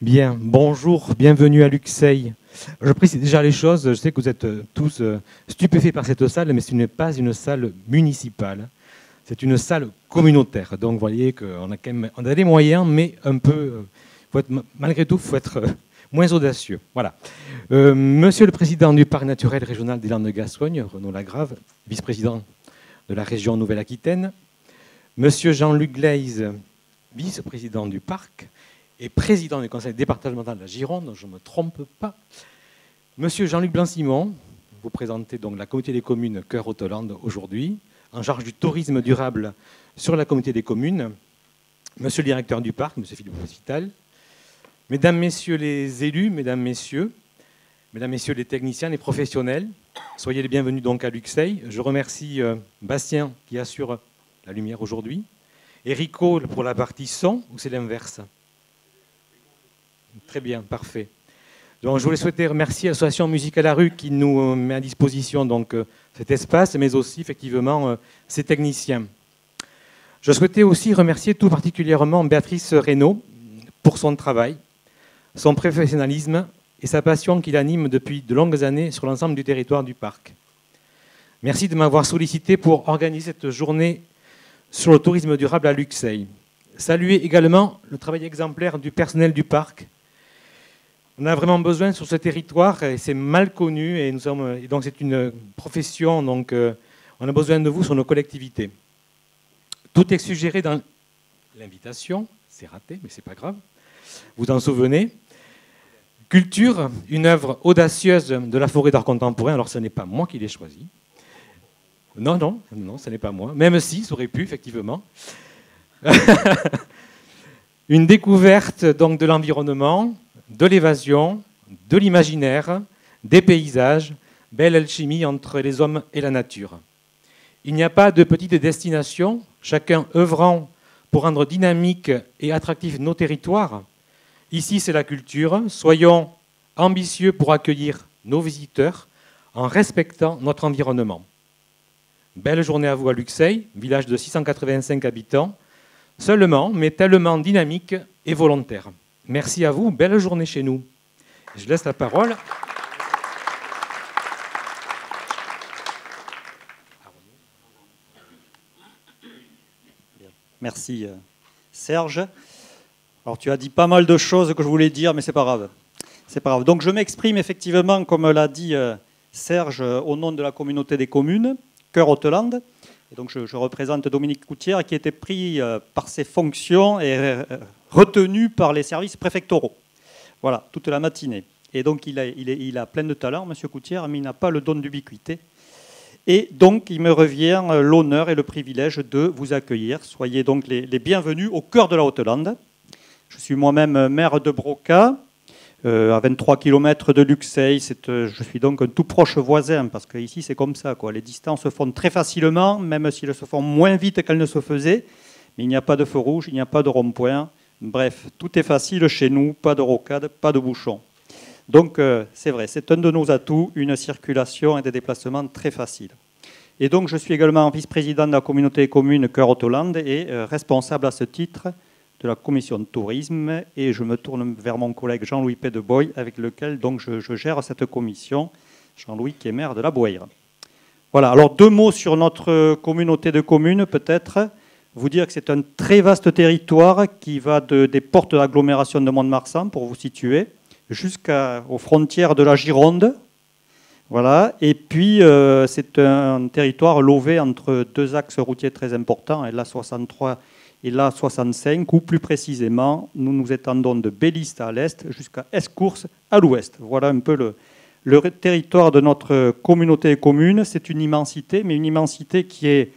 Bien, bonjour, bienvenue à Luxeuil. Je précise déjà les choses, je sais que vous êtes tous stupéfaits par cette salle, mais ce n'est pas une salle municipale, c'est une salle communautaire. Donc vous voyez qu'on a, on a des moyens, mais un peu, malgré tout, il faut être moins audacieux. Voilà. Monsieur le Président du Parc naturel régional des Landes de Gascogne, Renaud Lagrave, vice-président de la région Nouvelle-Aquitaine, Monsieur Jean-Luc Gleize, vice-président du parc, et président du conseil départemental de la Gironde, je ne me trompe pas. Monsieur Jean-Luc Blanc-Simon, vous présentez donc la communauté des communes Cœur-Haute-Lande aujourd'hui, en charge du tourisme durable sur la communauté des communes. Monsieur le directeur du parc, monsieur Philippe Hospital, mesdames, messieurs les élus, mesdames, messieurs les techniciens, les professionnels, soyez les bienvenus donc à Luxeuil. Je remercie Bastien qui assure la lumière aujourd'hui, Erico pour la partie son, ou c'est l'inverse? Très bien, parfait. Donc, je voulais souhaiter remercier l'association Musique à la rue qui nous met à disposition donc, cet espace, mais aussi effectivement ses techniciens. Je souhaitais aussi remercier tout particulièrement Béatrice Reynaud pour son travail, son professionnalisme et sa passion qui l'anime depuis de longues années sur l'ensemble du territoire du parc. Merci de m'avoir sollicité pour organiser cette journée sur le tourisme durable à Luxeuil. Saluer également le travail exemplaire du personnel du parc. On a vraiment besoin sur ce territoire, et c'est mal connu, et donc c'est une profession, donc on a besoin de vous sur nos collectivités. Tout est suggéré dans l'invitation, c'est raté, mais c'est pas grave, vous en souvenez. Culture, une œuvre audacieuse de la forêt d'art contemporain, alors ce n'est pas moi qui l'ai choisi. Non, non, non, ce n'est pas moi, même si, ça aurait pu, effectivement. Une découverte donc de l'environnement, de l'évasion, de l'imaginaire, des paysages, belle alchimie entre les hommes et la nature. Il n'y a pas de petite destination, chacun œuvrant pour rendre dynamique et attractif nos territoires. Ici, c'est la culture. Soyons ambitieux pour accueillir nos visiteurs en respectant notre environnement. Belle journée à vous à Luxeuil, village de 685 habitants, seulement, mais tellement dynamique et volontaire. Merci à vous, belle journée chez nous. Je laisse la parole. Merci Serge. Alors tu as dit pas mal de choses que je voulais dire, mais c'est pas grave. C'est pas grave. Donc je m'exprime effectivement, comme l'a dit Serge, au nom de la communauté des communes, Cœur-Haute-Lande. Et donc je représente Dominique Coutière qui était pris par ses fonctions et retenu par les services préfectoraux. Voilà, toute la matinée. Et donc il a plein de talent, monsieur Coutière, mais il n'a pas le don d'ubiquité. Et donc il me revient l'honneur et le privilège de vous accueillir. Soyez donc les bienvenus au cœur de la Haute-Lande. Je suis moi-même maire de Broca, à 23 km de Luxeuil. Je suis donc un tout proche voisin, parce qu'ici c'est comme ça, quoi. Les distances se font très facilement, même si elles se font moins vite qu'elles ne se faisaient. Mais il n'y a pas de feu rouge, il n'y a pas de rond-point. Bref, tout est facile chez nous, pas de rocade, pas de bouchons. Donc c'est vrai, c'est un de nos atouts, une circulation et des déplacements très faciles. Et donc je suis également vice-président de la communauté des communes Cœur-Haute-Lande et responsable à ce titre de la commission de tourisme, et je me tourne vers mon collègue Jean-Louis Pédeboy, avec lequel donc je gère cette commission, Jean-Louis qui est maire de la Bouaire. Voilà, alors 2 mots sur notre communauté de communes, peut-être. Vous dire que c'est un très vaste territoire qui va des portes de l'agglomération de Mont-de-Marsan, pour vous situer, jusqu'aux frontières de la Gironde. Voilà, et puis c'est un territoire lové entre 2 axes routiers très importants, l'A63 et l'A65, ou plus précisément, nous nous étendons de Béliste à l'est jusqu'à Escours à l'ouest. Voilà un peu le territoire de notre communauté commune. C'est une immensité, mais une immensité qui est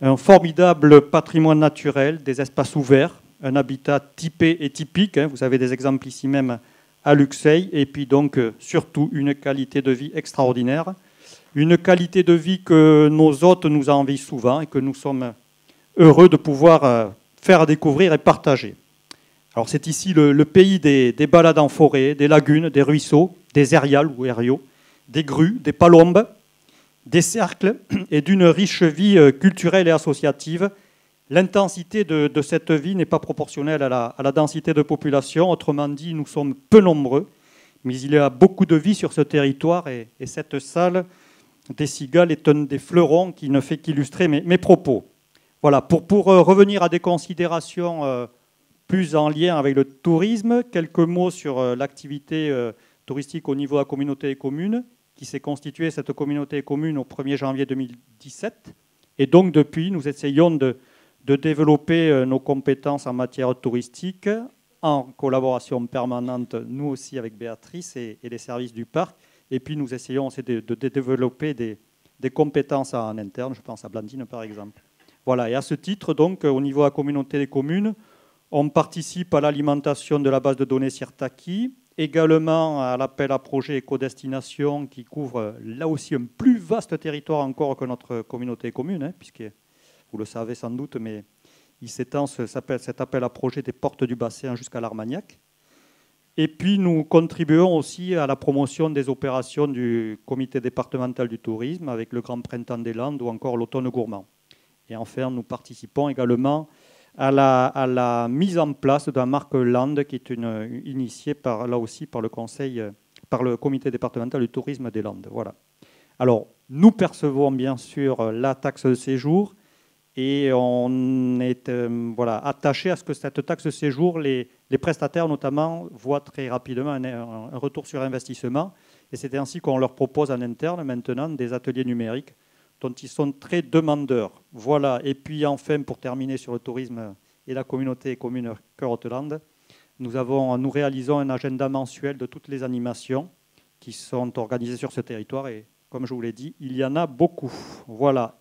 un formidable patrimoine naturel, des espaces ouverts, un habitat typé et typique. Vous avez des exemples ici même à Luxeuil, et puis donc surtout une qualité de vie extraordinaire. Une qualité de vie que nos hôtes nous envient souvent et que nous sommes heureux de pouvoir faire découvrir et partager. Alors c'est ici le pays des balades en forêt, des lagunes, des ruisseaux, des erials ou eriaux, des grues, des palombes, des cercles et d'une riche vie culturelle et associative. L'intensité de cette vie n'est pas proportionnelle à la densité de population. Autrement dit, nous sommes peu nombreux, mais il y a beaucoup de vie sur ce territoire et cette salle des Cigales est un des fleurons qui ne fait qu'illustrer mes propos. Voilà, pour revenir à des considérations plus en lien avec le tourisme, quelques mots sur l'activité touristique au niveau de la communauté des communes, qui s'est constituée, cette communauté des communes, au 1er janvier 2017. Et donc, depuis, nous essayons de développer nos compétences en matière touristique, en collaboration permanente, nous aussi, avec Béatrice et les services du parc. Et puis, nous essayons aussi de développer des compétences en interne, je pense à Blandine, par exemple. Voilà, et à ce titre, donc, au niveau de la communauté des communes, on participe à l'alimentation de la base de données Sirtaki, également à l'appel à projet éco-destination qui couvre là aussi un plus vaste territoire encore que notre communauté des communes, puisque vous le savez sans doute, mais il s'étend cet appel à projet des portes du bassin jusqu'à l'Armagnac. Et puis nous contribuons aussi à la promotion des opérations du comité départemental du tourisme avec le Grand Printemps des Landes ou encore l'Automne Gourmand. Et enfin, nous participons également à la mise en place d'un marque Land qui est initiée là aussi par le comité départemental du tourisme des Landes. Voilà. Alors, nous percevons bien sûr la taxe de séjour et on est attaché à ce que cette taxe de séjour, les prestataires notamment, voient très rapidement un retour sur investissement. Et c'est ainsi qu'on leur propose en interne maintenant des ateliers numériques dont ils sont très demandeurs. Voilà. Et puis enfin, pour terminer sur le tourisme et la communauté commune Cœur-Haute-Lande, nous réalisons un agenda mensuel de toutes les animations qui sont organisées sur ce territoire. Et comme je vous l'ai dit, il y en a beaucoup. Voilà.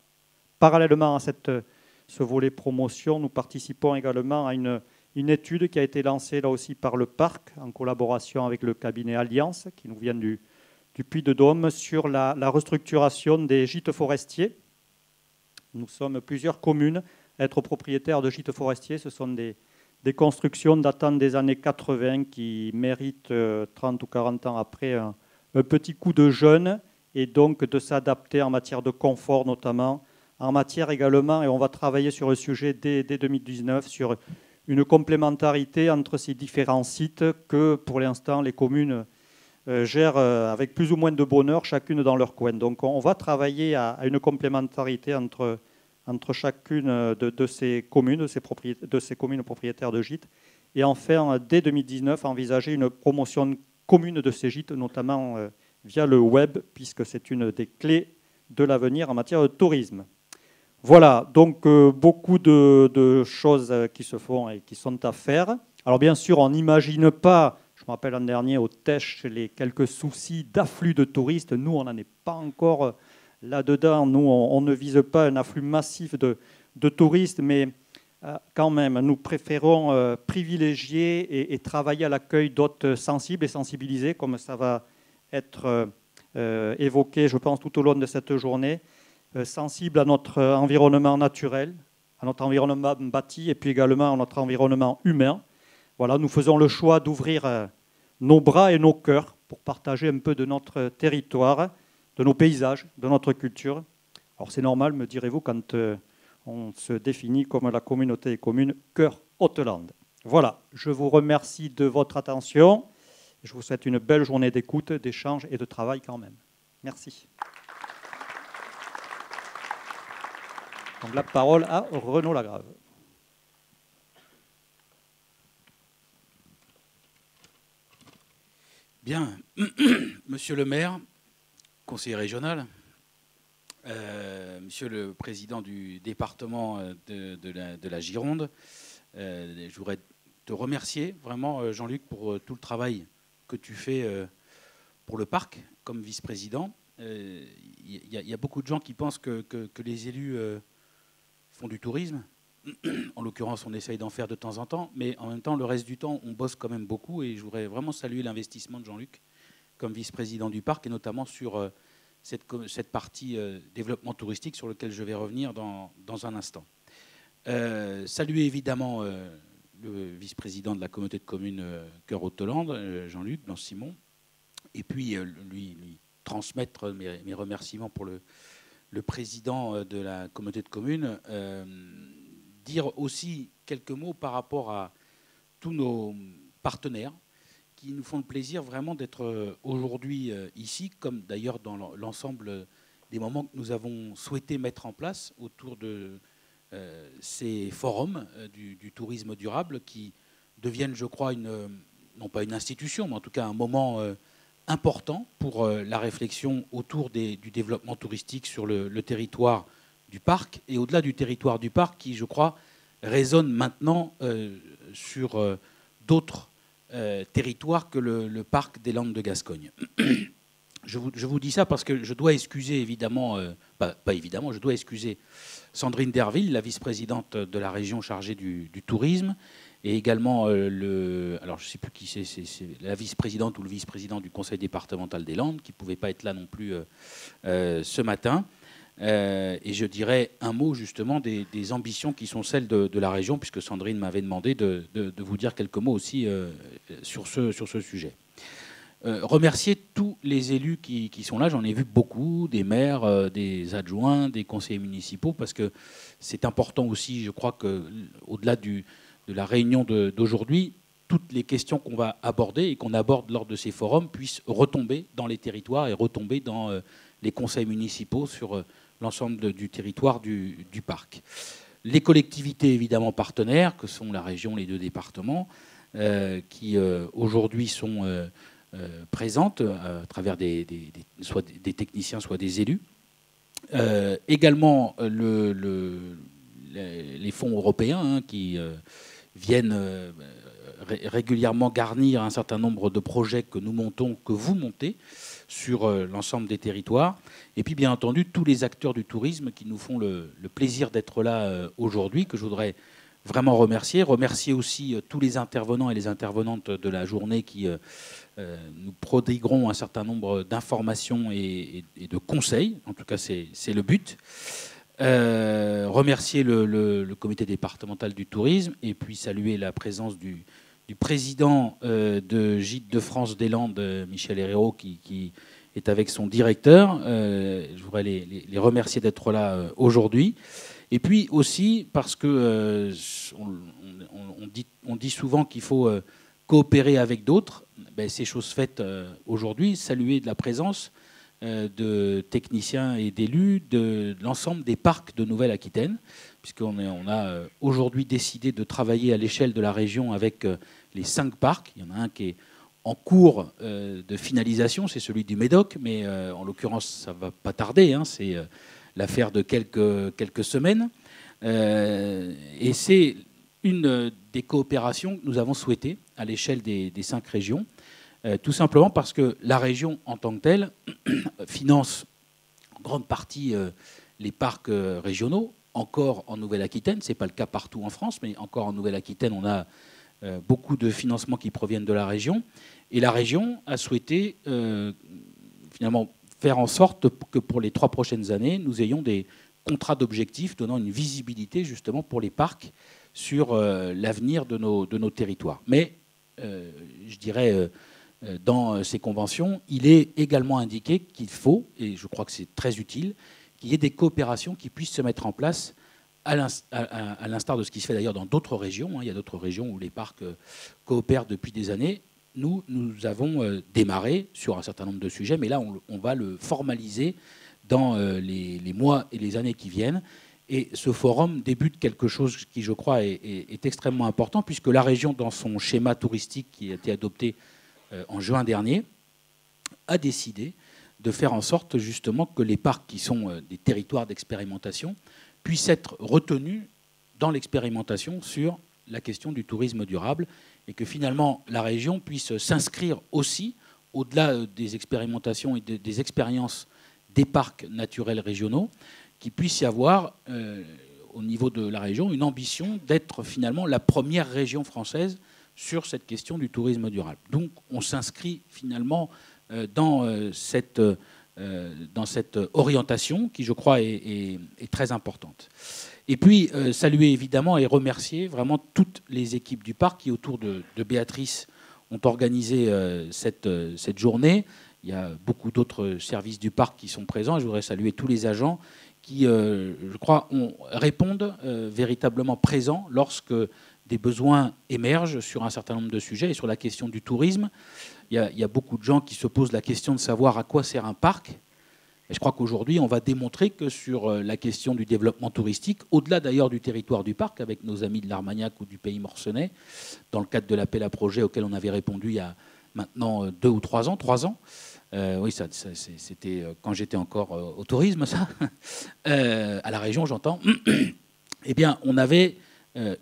Parallèlement à ce volet promotion, nous participons également à une étude qui a été lancée là aussi par le parc en collaboration avec le cabinet Alliance qui nous vient du Puy-de-Dôme sur la restructuration des gîtes forestiers. Nous sommes plusieurs communes à être propriétaires de gîtes forestiers. Ce sont des constructions datant des années 80 qui méritent 30 ou 40 ans après un petit coup de jeune et donc de s'adapter en matière de confort notamment, en matière également, et on va travailler sur le sujet dès 2019, sur une complémentarité entre ces différents sites que pour l'instant les communes gèrent avec plus ou moins de bonheur, chacune dans leur coin. Donc on va travailler à une complémentarité entre chacune de ces communes, de ces communes propriétaires de gîtes. Et enfin, dès 2019, envisager une promotion commune de ces gîtes, notamment via le web, puisque c'est une des clés de l'avenir en matière de tourisme. Voilà, donc beaucoup de choses qui se font et qui sont à faire. Alors bien sûr, on n'imagine pas, je me rappelle l'an dernier au Tech, les quelques soucis d'afflux de touristes. Nous, on n'en est pas encore là-dedans. Nous, on ne vise pas un afflux massif de touristes, mais quand même, nous préférons privilégier et travailler à l'accueil d'hôtes sensibles et sensibilisés, comme ça va être évoqué, je pense, tout au long de cette journée, sensibles à notre environnement naturel, à notre environnement bâti et puis également à notre environnement humain. Voilà, nous faisons le choix d'ouvrir nos bras et nos cœurs pour partager un peu de notre territoire, de nos paysages, de notre culture. Alors c'est normal, me direz-vous, quand on se définit comme la communauté des communes Cœur-Haute-Lande. Voilà, je vous remercie de votre attention. Je vous souhaite une belle journée d'écoute, d'échange et de travail quand même. Merci. Donc la parole à Renaud Lagrave. Bien, monsieur le maire, conseiller régional, monsieur le président du département de la Gironde, je voudrais te remercier vraiment, Jean-Luc, pour tout le travail que tu fais pour le parc comme vice-président. Il y a beaucoup de gens qui pensent que les élus font du tourisme. En l'occurrence, on essaye d'en faire de temps en temps, mais en même temps, le reste du temps, on bosse quand même beaucoup. Et je voudrais vraiment saluer l'investissement de Jean-Luc comme vice-président du parc, et notamment sur cette partie développement touristique sur lequel je vais revenir dans un instant. Saluer évidemment le vice-président de la communauté de communes Cœur-Haute-Lande, Jean-Luc Blanc-Simon, et puis lui transmettre mes remerciements pour le président de la communauté de communes, dire aussi quelques mots par rapport à tous nos partenaires qui nous font le plaisir vraiment d'être aujourd'hui ici, comme d'ailleurs dans l'ensemble des moments que nous avons souhaité mettre en place autour de ces forums du tourisme durable qui deviennent, je crois, non pas une institution, mais en tout cas un moment important pour la réflexion autour du développement touristique sur le territoire du parc et au-delà du territoire du parc qui, je crois, résonne maintenant sur d'autres territoires que le parc des Landes de Gascogne. Je vous dis ça parce que je dois excuser évidemment, pas évidemment, je dois excuser Sandrine Derville, la vice-présidente de la région chargée du tourisme, et également alors je ne sais plus qui c'est la vice-présidente ou le vice-président du conseil départemental des Landes, qui ne pouvait pas être là non plus ce matin. Et je dirais un mot justement des ambitions qui sont celles de la région, puisque Sandrine m'avait demandé de vous dire quelques mots aussi sur ce sujet. Remercier tous les élus qui sont là, j'en ai vu beaucoup, des maires, des adjoints, des conseillers municipaux, parce que c'est important aussi, je crois qu'au-delà de la réunion d'aujourd'hui, toutes les questions qu'on va aborder et qu'on aborde lors de ces forums puissent retomber dans les territoires et retomber dans les conseils municipaux sur l'ensemble du territoire du parc. Les collectivités évidemment partenaires, que sont la région, les 2 départements, qui aujourd'hui sont présentes à travers soit des techniciens, soit des élus. Également les fonds européens qui viennent régulièrement garnir un certain nombre de projets que nous montons, que vous montez sur l'ensemble des territoires. Et puis, bien entendu, tous les acteurs du tourisme qui nous font le plaisir d'être là aujourd'hui, que je voudrais vraiment remercier. Remercier aussi tous les intervenants et les intervenantes de la journée qui nous prodigueront un certain nombre d'informations et de conseils. En tout cas, c'est le but. Remercier le comité départemental du tourisme et puis saluer la présence du président de Gîtes de France des Landes, Michel Herrero, qui est avec son directeur. Je voudrais les remercier d'être là aujourd'hui. Et puis aussi parce que on dit souvent qu'il faut coopérer avec d'autres. Ben, c'est chose faite aujourd'hui. Saluer de la présence de techniciens et d'élus de l'ensemble des parcs de Nouvelle-Aquitaine, puisqu'on a aujourd'hui décidé de travailler à l'échelle de la région avec les 5 parcs. Il y en a un qui est en cours de finalisation, c'est celui du Médoc, mais en l'occurrence, ça ne va pas tarder, hein, c'est l'affaire de quelques semaines. Et c'est une des coopérations que nous avons souhaitées à l'échelle des 5 régions, tout simplement parce que la région en tant que telle finance en grande partie les parcs régionaux, encore en Nouvelle-Aquitaine. Ce n'est pas le cas partout en France, mais encore en Nouvelle-Aquitaine, on a beaucoup de financements qui proviennent de la région. Et la région a souhaité finalement faire en sorte que pour les 3 prochaines années, nous ayons des contrats d'objectifs donnant une visibilité justement pour les parcs sur l'avenir de nos territoires. Mais je dirais, dans ces conventions, il est également indiqué qu'il faut, et je crois que c'est très utile, qu'il y ait des coopérations qui puissent se mettre en place à l'instar de ce qui se fait d'ailleurs dans d'autres régions. Il y a d'autres régions où les parcs coopèrent depuis des années. Nous avons démarré sur un certain nombre de sujets, mais là, on va le formaliser dans les mois et les années qui viennent. Et ce forum débute quelque chose qui, je crois, est extrêmement important, puisque la région, dans son schéma touristique qui a été adopté en juin dernier, a décidé de faire en sorte justement que les parcs qui sont des territoires d'expérimentation puissent être retenus dans l'expérimentation sur la question du tourisme durable et que finalement la région puisse s'inscrire aussi au-delà des expérimentations et des expériences des parcs naturels régionaux, qu'il puisse y avoir au niveau de la région une ambition d'être finalement la première région française sur cette question du tourisme durable. Donc on s'inscrit finalement dans cette orientation qui, je crois, est très importante. Et puis saluer évidemment et remercier vraiment toutes les équipes du parc qui, autour de Béatrice, ont organisé cette journée. il y a beaucoup d'autres services du parc qui sont présents. Je voudrais saluer tous les agents qui, je crois, répondent véritablement présents lorsque des besoins émergent sur un certain nombre de sujets. Et sur la question du tourisme, il y a beaucoup de gens qui se posent la question de savoir à quoi sert un parc. Et je crois qu'aujourd'hui, on va démontrer que sur la question du développement touristique, au-delà d'ailleurs du territoire du parc, avec nos amis de l'Armagnac ou du Pays Morcenais, dans le cadre de l'appel à projet auquel on avait répondu il y a maintenant 2 ou 3 ans, 3 ans. Oui, c'était quand j'étais encore au tourisme, ça, à la région, j'entends. Eh bien, on avait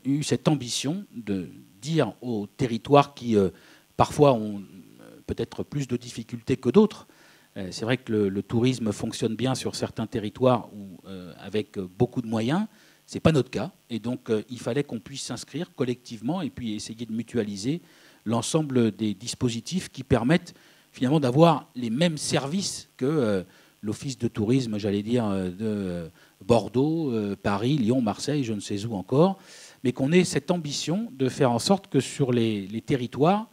eu cette ambition de dire aux territoires qui, parfois, ont peut-être plus de difficultés que d'autres. C'est vrai que le tourisme fonctionne bien sur certains territoires avec beaucoup de moyens. Ce n'est pas notre cas. Et donc, il fallait qu'on puisse s'inscrire collectivement et puis essayer de mutualiser l'ensemble des dispositifs qui permettent finalement d'avoir les mêmes services que l'office de tourisme, j'allais dire, de Bordeaux, Paris, Lyon, Marseille, je ne sais où encore, mais qu'on ait cette ambition de faire en sorte que sur les territoires,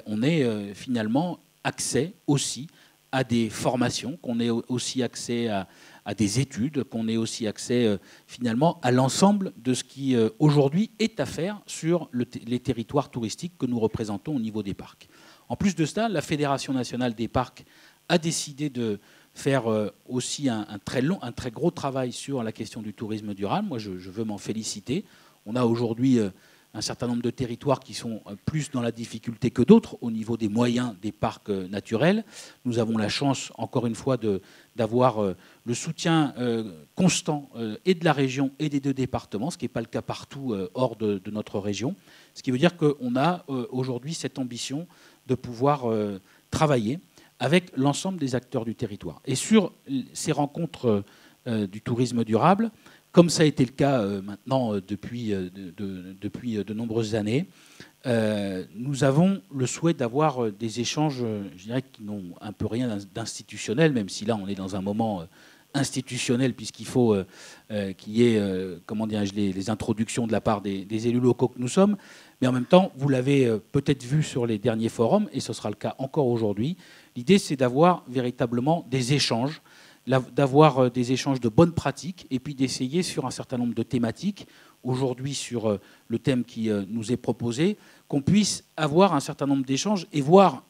on ait finalement accès aussi à des formations, qu'on ait aussi accès à des études, qu'on ait aussi accès finalement à l'ensemble de ce qui aujourd'hui est à faire sur les territoires touristiques que nous représentons au niveau des parcs. En plus de cela, la Fédération nationale des parcs a décidé de faire aussi un très gros travail sur la question du tourisme durable. Moi, je veux m'en féliciter. On a aujourd'hui un certain nombre de territoires qui sont plus dans la difficulté que d'autres au niveau des moyens des parcs naturels. Nous avons la chance, encore une fois, d'avoir le soutien constant et de la région et des 2 départements, ce qui n'est pas le cas partout hors de notre région. Ce qui veut dire qu'on a aujourd'hui cette ambition de pouvoir travailler avec l'ensemble des acteurs du territoire. Et sur ces rencontres du tourisme durable, comme ça a été le cas maintenant depuis de nombreuses années, nous avons le souhait d'avoir des échanges, je dirais, qui n'ont un peu rien d'institutionnel, même si là on est dans un moment institutionnel, puisqu'il faut qu'il y ait comment dirais-je, les introductions de la part des élus locaux que nous sommes. Mais en même temps, vous l'avez peut-être vu sur les derniers forums, et ce sera le cas encore aujourd'hui, l'idée c'est d'avoir véritablement des échanges, d'avoir des échanges de bonnes pratiques et puis d'essayer sur un certain nombre de thématiques, aujourd'hui sur le thème qui nous est proposé, qu'on puisse avoir un certain nombre d'échanges et voir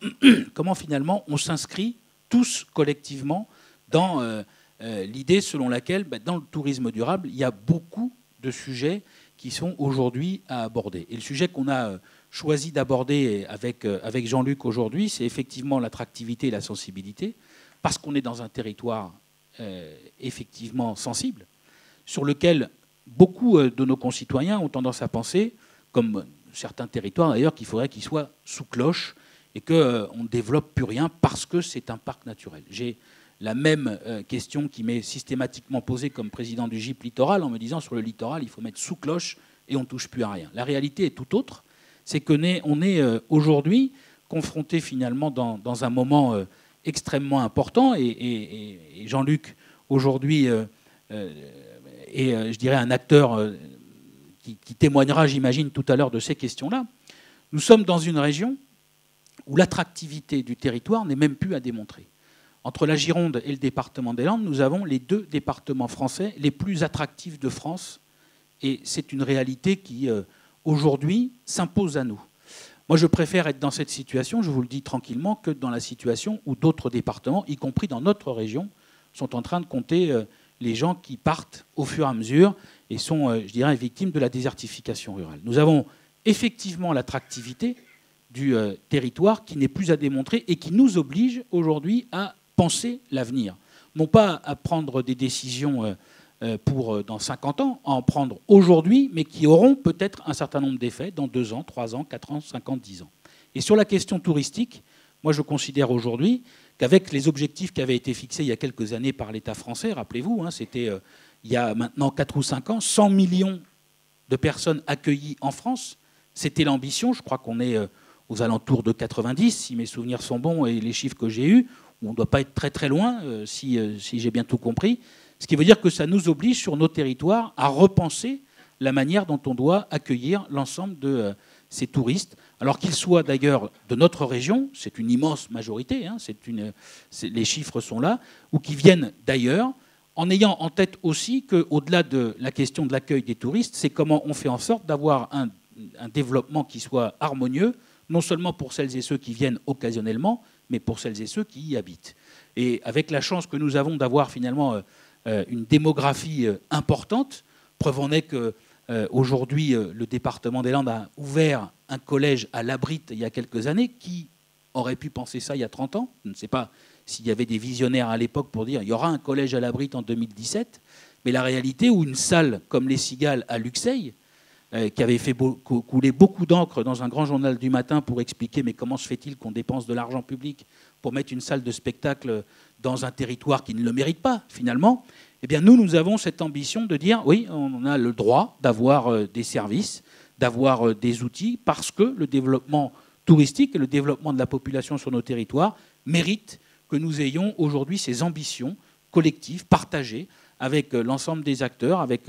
comment finalement on s'inscrit tous collectivement dans l'idée selon laquelle, dans le tourisme durable, il y a beaucoup de sujets qui sont aujourd'hui à aborder. Et le sujet qu'on a choisi d'aborder avec Jean-Luc aujourd'hui, c'est effectivement l'attractivité et la sensibilité, parce qu'on est dans un territoire effectivement sensible, sur lequel beaucoup de nos concitoyens ont tendance à penser, comme certains territoires d'ailleurs, qu'il faudrait qu'ils soient sous cloche et qu'on ne développe plus rien parce que c'est un parc naturel. J'ai la même question qui m'est systématiquement posée comme président du GIP Littoral en me disant sur le littoral, il faut mettre sous cloche et on ne touche plus à rien. La réalité est tout autre. C'est qu'on est aujourd'hui confronté finalement dans un moment extrêmement important et Jean-Luc aujourd'hui est, je dirais, un acteur qui témoignera, j'imagine, tout à l'heure de ces questions-là. Nous sommes dans une région où l'attractivité du territoire n'est même plus à démontrer. Entre la Gironde et le département des Landes, nous avons les 2 départements français les plus attractifs de France et c'est une réalité qui, aujourd'hui, s'impose à nous. Moi, je préfère être dans cette situation, je vous le dis tranquillement, que dans la situation où d'autres départements, y compris dans notre région, sont en train de compter les gens qui partent au fur et à mesure et sont, je dirais, victimes de la désertification rurale. Nous avons effectivement l'attractivité du territoire qui n'est plus à démontrer et qui nous oblige aujourd'hui à penser l'avenir. Non pas à prendre des décisions pour dans 50 ans, à en prendre aujourd'hui, mais qui auront peut-être un certain nombre d'effets dans 2 ans, 3 ans, 4 ans, 5 ans, 10 ans. Et sur la question touristique, moi je considère aujourd'hui qu'avec les objectifs qui avaient été fixés il y a quelques années par l'État français, rappelez-vous, c'était il y a maintenant 4 ou 5 ans, 100 millions de personnes accueillies en France, c'était l'ambition, je crois qu'on est aux alentours de 90, si mes souvenirs sont bons et les chiffres que j'ai eus, on ne doit pas être très très loin, si j'ai bien tout compris. Ce qui veut dire que ça nous oblige sur nos territoires à repenser la manière dont on doit accueillir l'ensemble de ces touristes, alors qu'ils soient d'ailleurs de notre région, c'est une immense majorité, hein, les chiffres sont là, ou qui viennent d'ailleurs, en ayant en tête aussi qu'au-delà de la question de l'accueil des touristes, c'est comment on fait en sorte d'avoir un développement qui soit harmonieux, non seulement pour celles et ceux qui viennent occasionnellement, mais pour celles et ceux qui y habitent. Et avec la chance que nous avons d'avoir finalement une démographie importante, preuve en est qu'aujourd'hui, le département des Landes a ouvert un collège à Labritte il y a quelques années. Qui aurait pu penser ça il y a 30 ans? Je ne sais pas s'il y avait des visionnaires à l'époque pour dire il y aura un collège à Labritte en 2017, mais la réalité où une salle comme les Cigales à Luxeuil, qui avait fait couler beaucoup d'encre dans un grand journal du matin pour expliquer mais comment se fait-il qu'on dépense de l'argent public pour mettre une salle de spectacle dans un territoire qui ne le mérite pas finalement, eh bien nous avons cette ambition de dire oui, on a le droit d'avoir des services, d'avoir des outils, parce que le développement touristique et le développement de la population sur nos territoires méritent que nous ayons aujourd'hui ces ambitions collectives, partagées, avec l'ensemble des acteurs, avec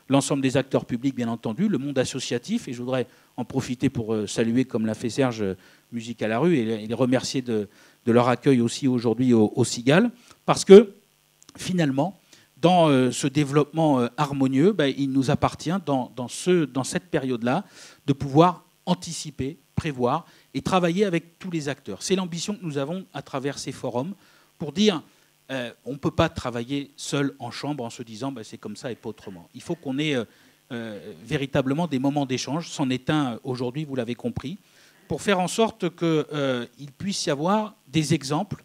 l'ensemble des acteurs publics, bien entendu, le monde associatif. Et je voudrais en profiter pour saluer, comme l'a fait Serge, Musique à la rue, et les remercier de leur accueil aussi aujourd'hui au Cigales, parce que finalement, dans ce développement harmonieux, il nous appartient, dans cette période-là, de pouvoir anticiper, prévoir et travailler avec tous les acteurs. C'est l'ambition que nous avons à travers ces forums, pour dire on ne peut pas travailler seul en chambre en se disant c'est comme ça et pas autrement. Il faut qu'on ait véritablement des moments d'échange, c'en est un aujourd'hui, vous l'avez compris, pour faire en sorte qu'il puisse y avoir des exemples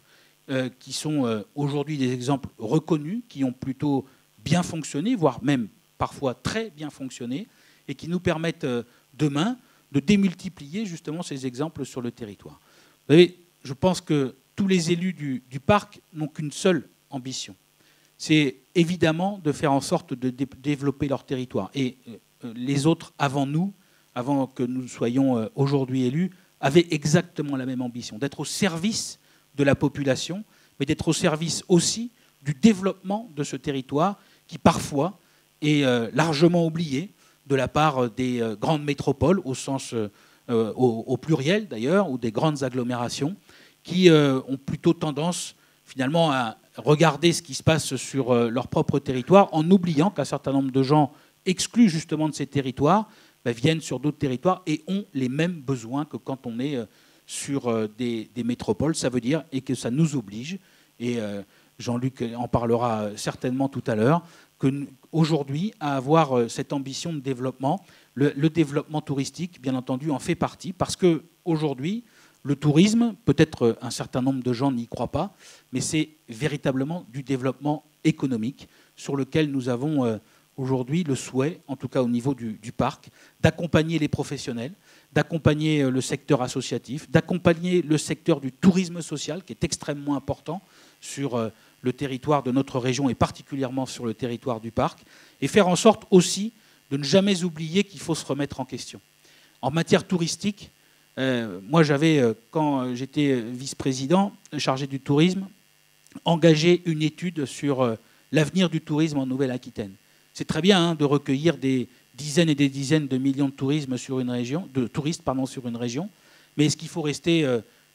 qui sont aujourd'hui des exemples reconnus, qui ont plutôt bien fonctionné, voire même parfois très bien fonctionné, et qui nous permettent demain de démultiplier justement ces exemples sur le territoire. Vous savez, je pense que tous les élus du parc n'ont qu'une seule ambition. C'est évidemment de faire en sorte de développer leur territoire. Et les autres avant nous, avant que nous soyons aujourd'hui élus, avaient exactement la même ambition, d'être au service de la population, mais d'être au service aussi du développement de ce territoire qui parfois est largement oublié de la part des grandes métropoles, au sens au pluriel d'ailleurs, ou des grandes agglomérations, qui ont plutôt tendance finalement à regarder ce qui se passe sur leur propre territoire, en oubliant qu'un certain nombre de gens exclus justement de ces territoires viennent sur d'autres territoires et ont les mêmes besoins que quand on est sur des métropoles. Ça veut dire, et que ça nous oblige, et Jean-Luc en parlera certainement tout à l'heure, qu'aujourd'hui, à avoir cette ambition de développement, le développement touristique, bien entendu, en fait partie, parce qu'aujourd'hui, le tourisme, peut-être un certain nombre de gens n'y croient pas, mais c'est véritablement du développement économique sur lequel nous avons aujourd'hui le souhait, en tout cas au niveau du parc, d'accompagner les professionnels, d'accompagner le secteur associatif, d'accompagner le secteur du tourisme social, qui est extrêmement important sur le territoire de notre région et particulièrement sur le territoire du parc, et faire en sorte aussi de ne jamais oublier qu'il faut se remettre en question. En matière touristique, moi j'avais, quand j'étais vice-président chargé du tourisme, engagé une étude sur l'avenir du tourisme en Nouvelle-Aquitaine. C'est très bien de recueillir des dizaines et des dizaines de millions de touristes sur une région, mais est-ce qu'il faut rester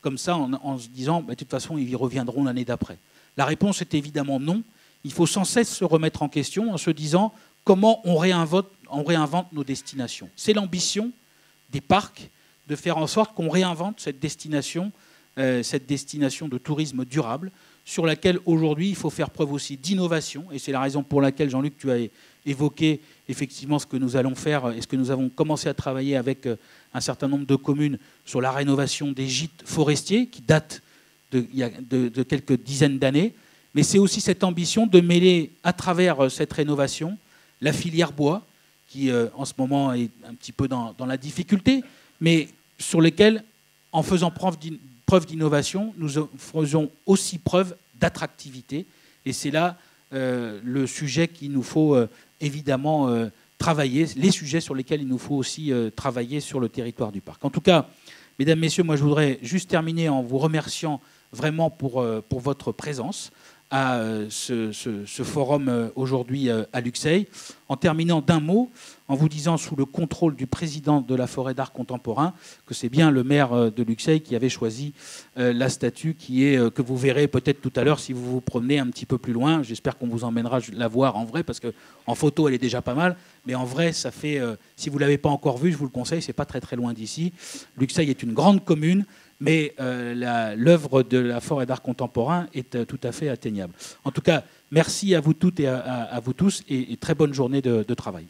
comme ça en se disant de toute façon ils y reviendront l'année d'après? La réponse est évidemment non. Il faut sans cesse se remettre en question en se disant comment on réinvente nos destinations. C'est l'ambition des parcs de faire en sorte qu'on réinvente cette destination de tourisme durable, sur laquelle aujourd'hui il faut faire preuve aussi d'innovation, et c'est la raison pour laquelle, Jean-Luc, tu as évoqué effectivement ce que nous allons faire et ce que nous avons commencé à travailler avec un certain nombre de communes sur la rénovation des gîtes forestiers qui datent de quelques dizaines d'années, mais c'est aussi cette ambition de mêler à travers cette rénovation la filière bois, qui en ce moment est un petit peu dans la difficulté, mais sur lesquels, en faisant preuve d'innovation, nous faisons aussi preuve d'attractivité. Et c'est là le sujet qu'il nous faut évidemment travailler, les sujets sur lesquels il nous faut aussi travailler sur le territoire du parc. En tout cas, mesdames, messieurs, moi je voudrais juste terminer en vous remerciant vraiment pour votre présence à ce forum aujourd'hui à Luxeuil, en terminant d'un mot, en vous disant sous le contrôle du président de la Forêt d'Art Contemporain que c'est bien le maire de Luxeuil qui avait choisi la statue que vous verrez peut-être tout à l'heure si vous vous promenez un petit peu plus loin. J'espère qu'on vous emmènera la voir en vrai, parce qu'en photo elle est déjà pas mal, mais en vrai ça fait, si vous ne l'avez pas encore vue, je vous le conseille, c'est pas très très loin d'ici. Luxeuil est une grande commune, mais l'œuvre de la Forêt d'Art Contemporain est tout à fait atteignable. En tout cas, merci à vous toutes et à vous tous, et très bonne journée de travail.